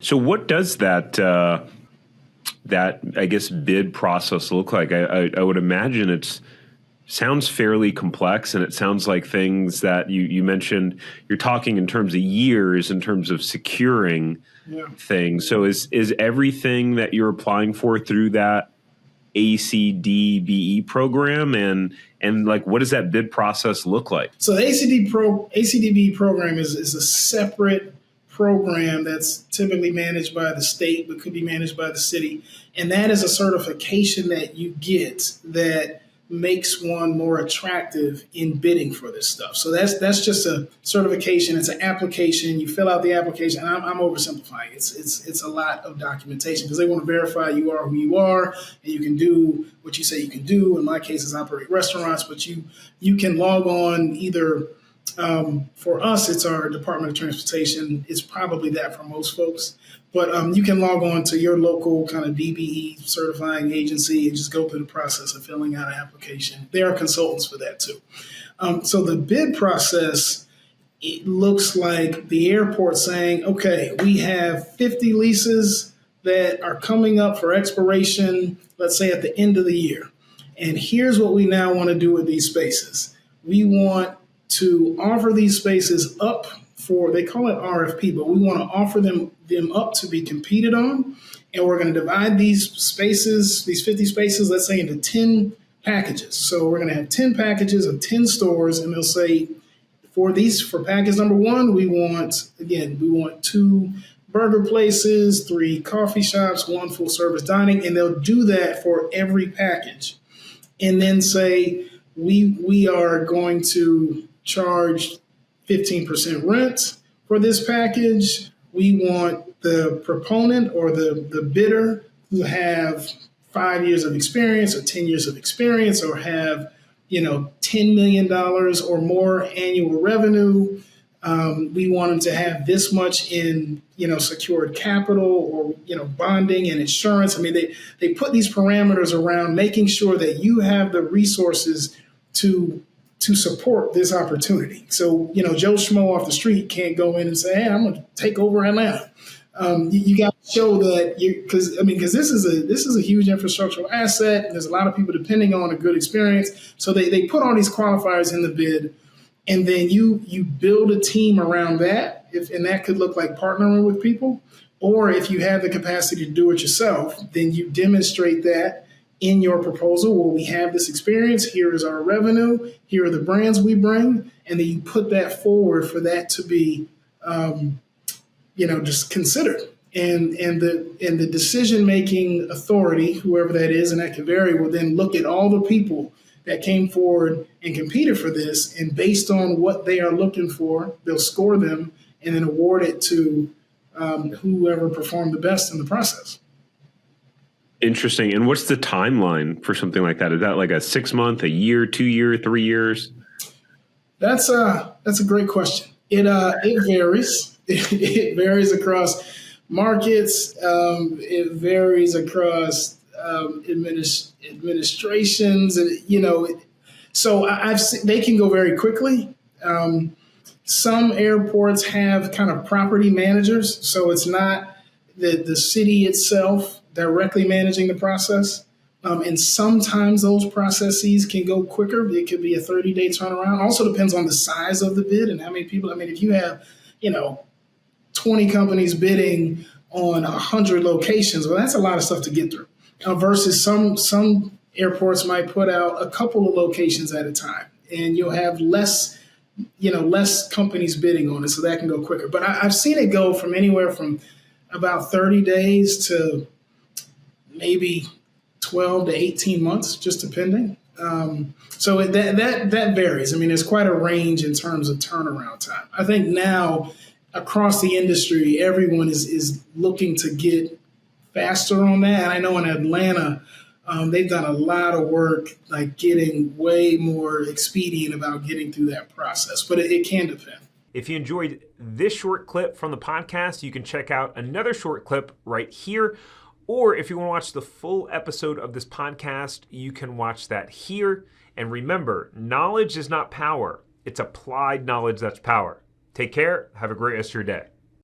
So what does that I guess bid process look like? I would imagine it's sounds fairly complex, and it sounds like things that you mentioned. You're talking in terms of years, in terms of securing things. So is everything that you're applying for through that ACDBE program, and like what does that bid process look like? So the ACDBE program is a separate program that's typically managed by the state, but could be managed by the city. And that is a certification that you get that makes one more attractive in bidding for this stuff. So that's just a certification. It's an application. You fill out the application. I'm oversimplifying. It's a lot of documentation because they want to verify you are who you are and you can do what you say you can do. In my case, is operate restaurants, but you can log on either. For us, it's our Department of Transportation. It's probably that for most folks. But you can log on to your local kind of DBE certifying agency and just go through the process of filling out an application. There are consultants for that too. So the bid process, it looks like the airport saying, okay, we have 50 leases that are coming up for expiration, let's say at the end of the year. And here's what we now want to do with these spaces. We want to offer these spaces up for, they call it RFP, but we want to offer them up to be competed on. And we're going to divide these spaces, these 50 spaces, let's say into 10 packages. So we're going to have 10 packages of 10 stores, and they'll say, for package number one, we want 2 burger places, 3 coffee shops, 1 full service dining, and they'll do that for every package. And then say, we are going to charge 15% rent for this package. We want the proponent or the bidder who have 5 years of experience or 10 years of experience or have, $10 million or more annual revenue. We want them to have this much in, secured capital or, bonding and insurance. I mean, they put these parameters around making sure that you have the resources to support this opportunity. So, Joe Schmo off the street can't go in and say, hey, I'm going to take over Atlanta. You got to show that because this is a huge infrastructural asset. And there's a lot of people depending on a good experience. So they put all these qualifiers in the bid, and then you build a team around that. And that could look like partnering with people, or if you have the capacity to do it yourself, then you demonstrate that in your proposal. Well, we have this experience. Here is our revenue. Here are the brands we bring. And then you put that forward for that to be, just considered. And the decision-making authority, whoever that is, and that can vary, will then look at all the people that came forward and competed for this. And based on what they are looking for, they'll score them and then award it to whoever performed the best in the process. Interesting. And what's the timeline for something like that? Is that like a 6 month, a year, 2 year, 3 years? That's a great question. It varies. It varies across markets. It varies across administrations, and so I've seen they can go very quickly. Some airports have kind of property managers, so it's not the city itself directly managing the process. And sometimes those processes can go quicker. It could be a 30-day turnaround. Also depends on the size of the bid and how many people. I mean, if you have, 20 companies bidding on 100 locations, well, that's a lot of stuff to get through. Versus some airports might put out a couple of locations at a time, and you'll have less companies bidding on it, so that can go quicker. But I've seen it go from anywhere from about 30 days to maybe 12 to 18 months, just depending. So that varies. I mean, there's quite a range in terms of turnaround time. I think now across the industry, everyone is looking to get faster on that. And I know in Atlanta, they've done a lot of work, like getting way more expedient about getting through that process, but it can depend. If you enjoyed this short clip from the podcast, you can check out another short clip right here. Or if you want to watch the full episode of this podcast, you can watch that here. And remember, knowledge is not power. It's applied knowledge that's power. Take care. Have a great rest of your day.